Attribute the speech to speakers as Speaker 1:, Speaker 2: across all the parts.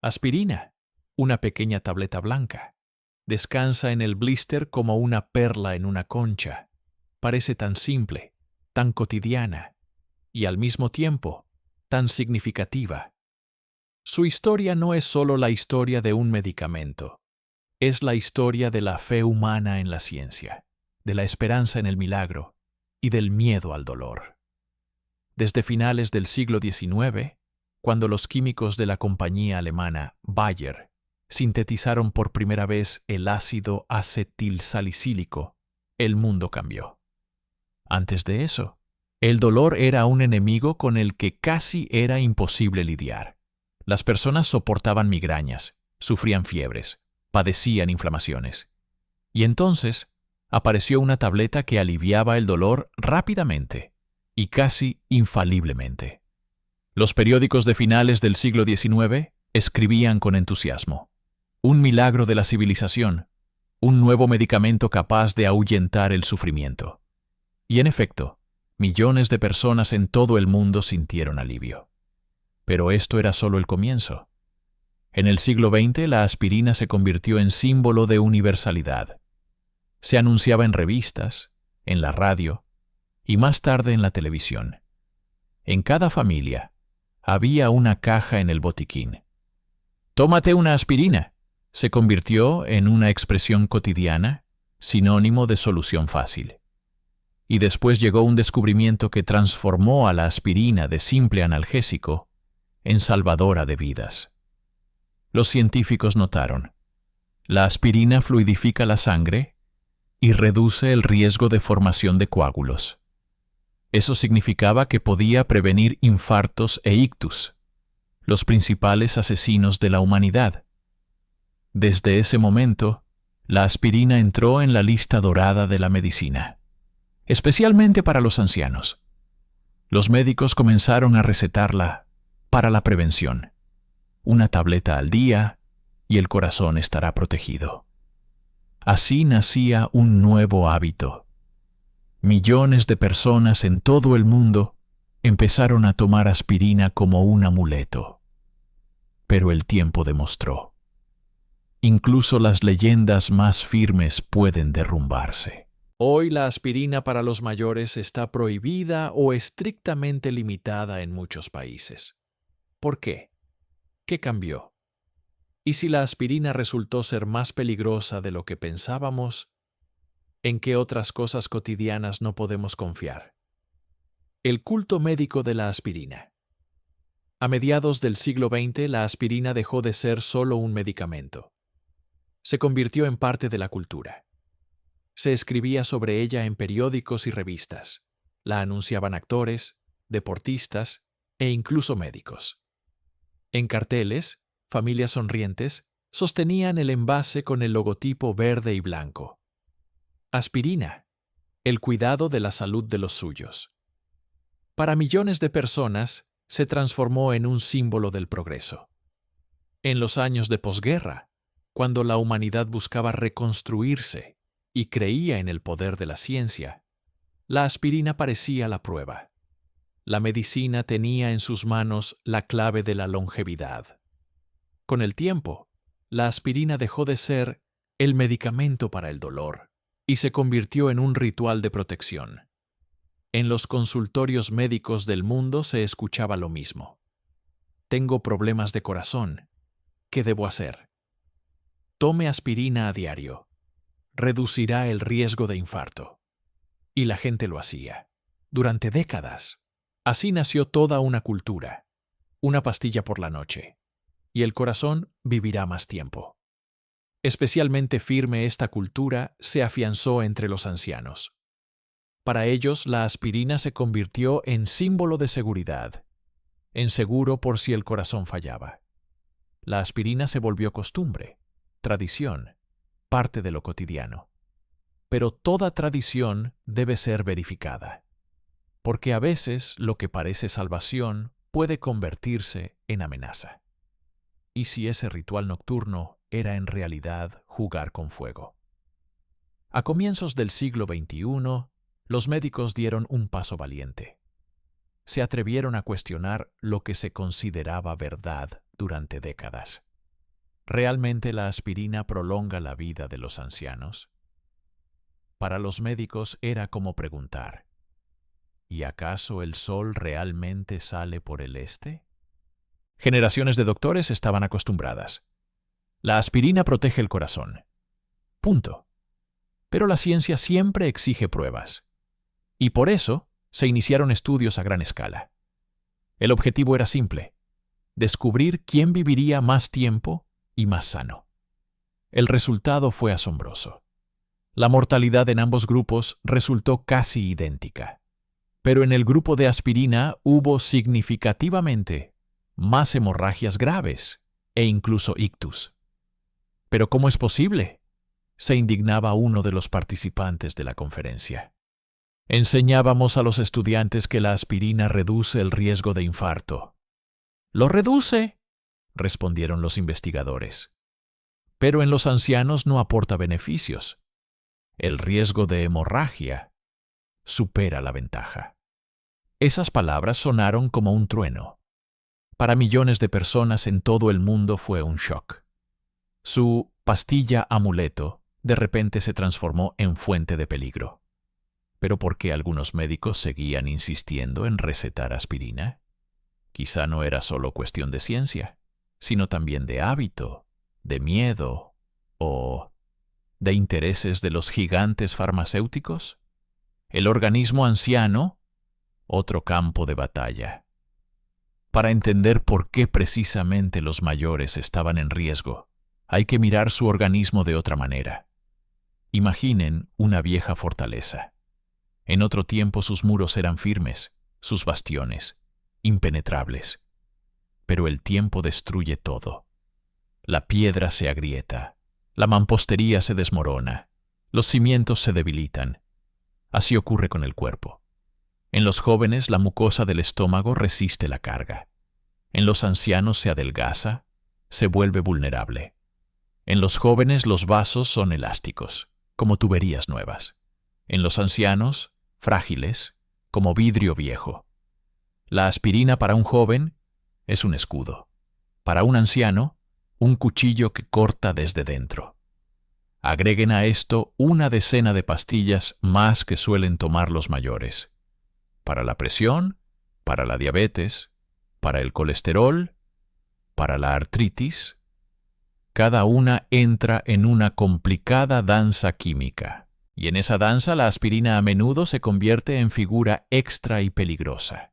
Speaker 1: Aspirina, una pequeña tableta blanca. Descansa en el blister como una perla en una concha. Parece tan simple, tan cotidiana y al mismo tiempo tan significativa. Su historia no es solo la historia de un medicamento, es la historia de la fe humana en la ciencia, de la esperanza en el milagro y del miedo al dolor. Desde finales del siglo XIX, cuando los químicos de la compañía alemana Bayer sintetizaron por primera vez el ácido acetilsalicílico, el mundo cambió. Antes de eso, el dolor era un enemigo con el que casi era imposible lidiar. Las personas soportaban migrañas, sufrían fiebres, padecían inflamaciones. Y entonces apareció una tableta que aliviaba el dolor rápidamente y casi infaliblemente. Los periódicos de finales del siglo XIX escribían con entusiasmo: un milagro de la civilización, un nuevo medicamento capaz de ahuyentar el sufrimiento. Y en efecto, millones de personas en todo el mundo sintieron alivio. Pero esto era solo el comienzo. En el siglo XX, la aspirina se convirtió en símbolo de universalidad. Se anunciaba en revistas, en la radio y más tarde en la televisión. En cada familia había una caja en el botiquín. «Tómate una aspirina» se convirtió en una expresión cotidiana, sinónimo de solución fácil. Y después llegó un descubrimiento que transformó a la aspirina de simple analgésico en salvadora de vidas. Los científicos notaron: la aspirina fluidifica la sangre y reduce el riesgo de formación de coágulos. Eso significaba que podía prevenir infartos e ictus, los principales asesinos de la humanidad. Desde ese momento, la aspirina entró en la lista dorada de la medicina, especialmente para los ancianos. Los médicos comenzaron a recetarla para la prevención. Una tableta al día y el corazón estará protegido. Así nacía un nuevo hábito. Millones de personas en todo el mundo empezaron a tomar aspirina como un amuleto. Pero el tiempo demostró: incluso las leyendas más firmes pueden derrumbarse. Hoy la aspirina para los mayores está prohibida o estrictamente limitada en muchos países. ¿Por qué? ¿Qué cambió? ¿Y si la aspirina resultó ser más peligrosa de lo que pensábamos? ¿En qué otras cosas cotidianas no podemos confiar? El culto médico de la aspirina. A mediados del siglo XX, la aspirina dejó de ser solo un medicamento. Se convirtió en parte de la cultura. Se escribía sobre ella en periódicos y revistas. La anunciaban actores, deportistas e incluso médicos. En carteles, familias sonrientes sostenían el envase con el logotipo verde y blanco. Aspirina, el cuidado de la salud de los suyos. Para millones de personas, se transformó en un símbolo del progreso. En los años de posguerra, cuando la humanidad buscaba reconstruirse y creía en el poder de la ciencia, la aspirina parecía la prueba. La medicina tenía en sus manos la clave de la longevidad. Con el tiempo, la aspirina dejó de ser el medicamento para el dolor y se convirtió en un ritual de protección. En los consultorios médicos del mundo se escuchaba lo mismo: tengo problemas de corazón, ¿qué debo hacer? Tome aspirina a diario, reducirá el riesgo de infarto. Y la gente lo hacía, durante décadas. Así nació toda una cultura: una pastilla por la noche, y el corazón vivirá más tiempo. Especialmente firme esta cultura se afianzó entre los ancianos. Para ellos, la aspirina se convirtió en símbolo de seguridad, en seguro por si el corazón fallaba. La aspirina se volvió costumbre, tradición, parte de lo cotidiano. Pero toda tradición debe ser verificada, porque a veces lo que parece salvación puede convertirse en amenaza. ¿Y si ese ritual nocturno era en realidad jugar con fuego? A comienzos del siglo XXI, los médicos dieron un paso valiente. Se atrevieron a cuestionar lo que se consideraba verdad durante décadas. ¿Realmente la aspirina prolonga la vida de los ancianos? Para los médicos era como preguntar, ¿y acaso el sol realmente sale por el este? Generaciones de doctores estaban acostumbradas. La aspirina protege el corazón. Punto. Pero la ciencia siempre exige pruebas. Y por eso se iniciaron estudios a gran escala. El objetivo era simple: descubrir quién viviría más tiempo y más sano. El resultado fue asombroso. La mortalidad en ambos grupos resultó casi idéntica. Pero en el grupo de aspirina hubo significativamente más hemorragias graves e incluso ictus. ¿Pero cómo es posible?, se indignaba uno de los participantes de la conferencia. Enseñábamos a los estudiantes que la aspirina reduce el riesgo de infarto. «¿Lo reduce?», respondieron los investigadores. Pero en los ancianos no aporta beneficios. El riesgo de hemorragia supera la ventaja. Esas palabras sonaron como un trueno. Para millones de personas en todo el mundo fue un shock. Su pastilla amuleto de repente se transformó en fuente de peligro. ¿Pero por qué algunos médicos seguían insistiendo en recetar aspirina? Quizá no era solo cuestión de ciencia, sino también de hábito, de miedo o de intereses de los gigantes farmacéuticos. El organismo anciano, otro campo de batalla. Para entender por qué precisamente los mayores estaban en riesgo, hay que mirar su organismo de otra manera. Imaginen una vieja fortaleza. En otro tiempo sus muros eran firmes, sus bastiones, impenetrables. Pero el tiempo destruye todo. La piedra se agrieta, la mampostería se desmorona, los cimientos se debilitan. Así ocurre con el cuerpo. En los jóvenes la mucosa del estómago resiste la carga. En los ancianos se adelgaza, se vuelve vulnerable. En los jóvenes los vasos son elásticos, como tuberías nuevas. En los ancianos, frágiles, como vidrio viejo. La aspirina para un joven es un escudo. Para un anciano, un cuchillo que corta desde dentro. Agreguen a esto una decena de pastillas más que suelen tomar los mayores. Para la presión, para la diabetes, para el colesterol, para la artritis. Cada una entra en una complicada danza química, y en esa danza la aspirina a menudo se convierte en figura extra y peligrosa.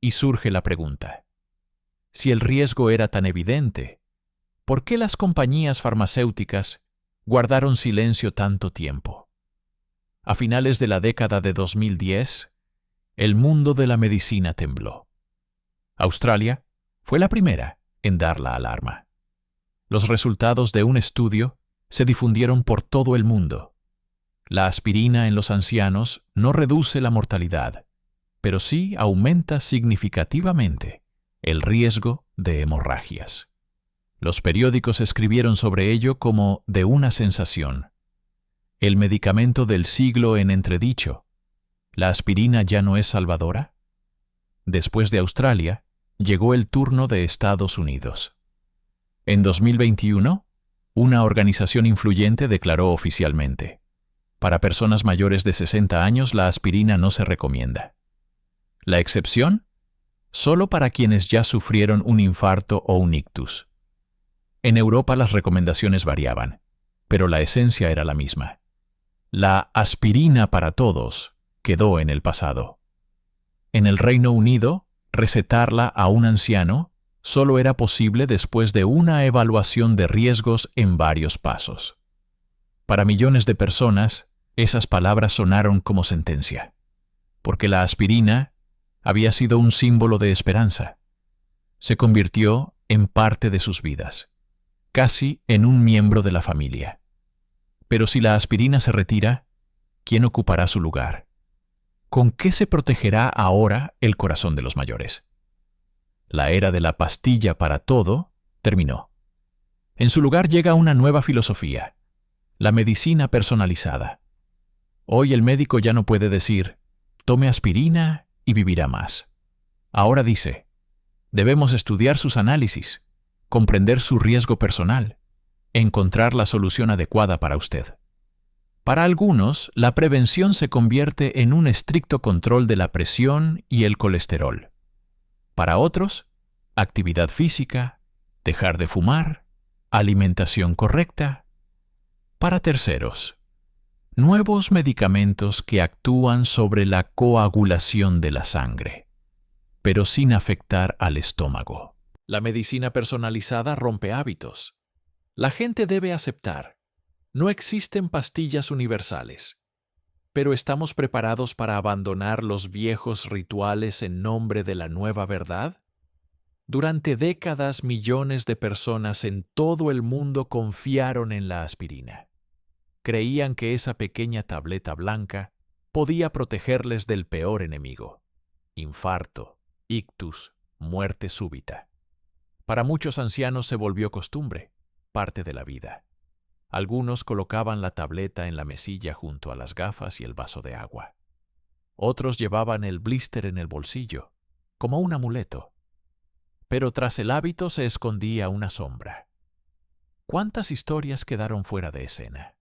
Speaker 1: Y surge la pregunta: si el riesgo era tan evidente, ¿por qué las compañías farmacéuticas guardaron silencio tanto tiempo? A finales de la década de 2010, el mundo de la medicina tembló. Australia fue la primera en dar la alarma. Los resultados de un estudio se difundieron por todo el mundo. La aspirina en los ancianos no reduce la mortalidad, pero sí aumenta significativamente el riesgo de hemorragias. Los periódicos escribieron sobre ello como de una sensación. El medicamento del siglo en entredicho. ¿La aspirina ya no es salvadora? Después de Australia, llegó el turno de Estados Unidos. En 2021, una organización influyente declaró oficialmente: para personas mayores de 60 años la aspirina no se recomienda. ¿La excepción? Solo para quienes ya sufrieron un infarto o un ictus. En Europa las recomendaciones variaban, pero la esencia era la misma. La aspirina para todos quedó en el pasado. En el Reino Unido, recetarla a un anciano solo era posible después de una evaluación de riesgos en varios pasos. Para millones de personas, esas palabras sonaron como sentencia, porque la aspirina había sido un símbolo de esperanza. Se convirtió en parte de sus vidas, casi en un miembro de la familia. Pero si la aspirina se retira, ¿quién ocupará su lugar? ¿Con qué se protegerá ahora el corazón de los mayores? La era de la pastilla para todo terminó. En su lugar llega una nueva filosofía, la medicina personalizada. Hoy el médico ya no puede decir, tome aspirina y vivirá más. Ahora dice, debemos estudiar sus análisis, comprender su riesgo personal, encontrar la solución adecuada para usted. Para algunos, la prevención se convierte en un estricto control de la presión y el colesterol. Para otros, actividad física, dejar de fumar, alimentación correcta. Para terceros, nuevos medicamentos que actúan sobre la coagulación de la sangre, pero sin afectar al estómago. La medicina personalizada rompe hábitos. La gente debe aceptar: no existen pastillas universales, pero ¿estamos preparados para abandonar los viejos rituales en nombre de la nueva verdad? Durante décadas, millones de personas en todo el mundo confiaron en la aspirina. Creían que esa pequeña tableta blanca podía protegerles del peor enemigo: infarto, ictus, muerte súbita. Para muchos ancianos se volvió costumbre, parte de la vida. Algunos colocaban la tableta en la mesilla junto a las gafas y el vaso de agua. Otros llevaban el blister en el bolsillo, como un amuleto. Pero tras el hábito se escondía una sombra. ¿Cuántas historias quedaron fuera de escena?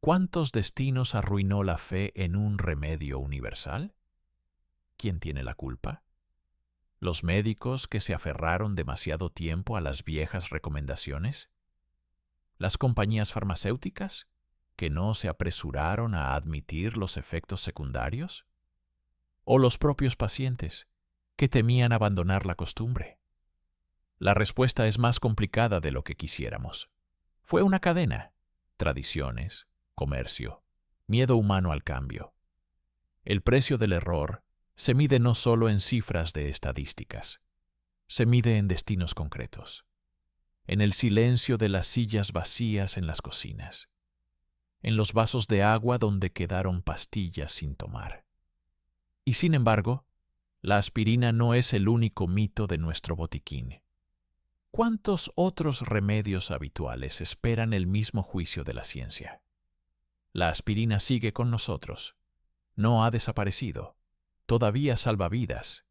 Speaker 1: ¿Cuántos destinos arruinó la fe en un remedio universal? ¿Quién tiene la culpa? ¿Los médicos que se aferraron demasiado tiempo a las viejas recomendaciones? ¿Las compañías farmacéuticas que no se apresuraron a admitir los efectos secundarios? ¿O los propios pacientes que temían abandonar la costumbre? La respuesta es más complicada de lo que quisiéramos. Fue una cadena: tradiciones, comercio, miedo humano al cambio. El precio del error se mide no solo en cifras de estadísticas, se mide en destinos concretos, en el silencio de las sillas vacías en las cocinas, en los vasos de agua donde quedaron pastillas sin tomar. Y sin embargo, la aspirina no es el único mito de nuestro botiquín. ¿Cuántos otros remedios habituales esperan el mismo juicio de la ciencia? La aspirina sigue con nosotros. No ha desaparecido. Todavía salva vidas.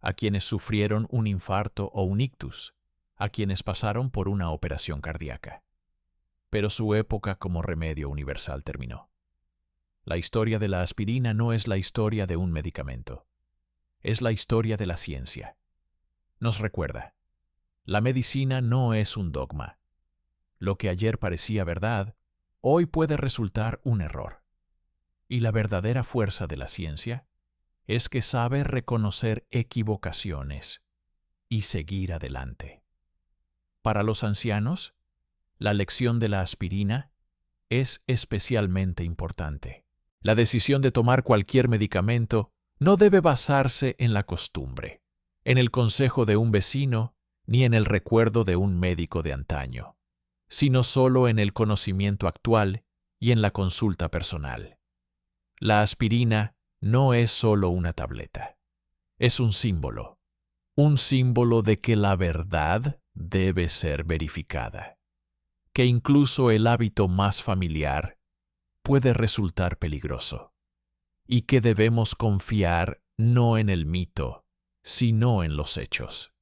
Speaker 1: A quienes sufrieron un infarto o un ictus, a quienes pasaron por una operación cardíaca. Pero su época como remedio universal terminó. La historia de la aspirina no es la historia de un medicamento. Es la historia de la ciencia. Nos recuerda: la medicina no es un dogma. Lo que ayer parecía verdad, hoy puede resultar un error. Y la verdadera fuerza de la ciencia es que sabe reconocer equivocaciones y seguir adelante. Para los ancianos, la lección de la aspirina es especialmente importante. La decisión de tomar cualquier medicamento no debe basarse en la costumbre, en el consejo de un vecino, ni en el recuerdo de un médico de antaño, sino solo en el conocimiento actual y en la consulta personal. La aspirina no es solo una tableta, es un símbolo de que la verdad debe ser verificada, que incluso el hábito más familiar puede resultar peligroso, y que debemos confiar no en el mito, sino en los hechos.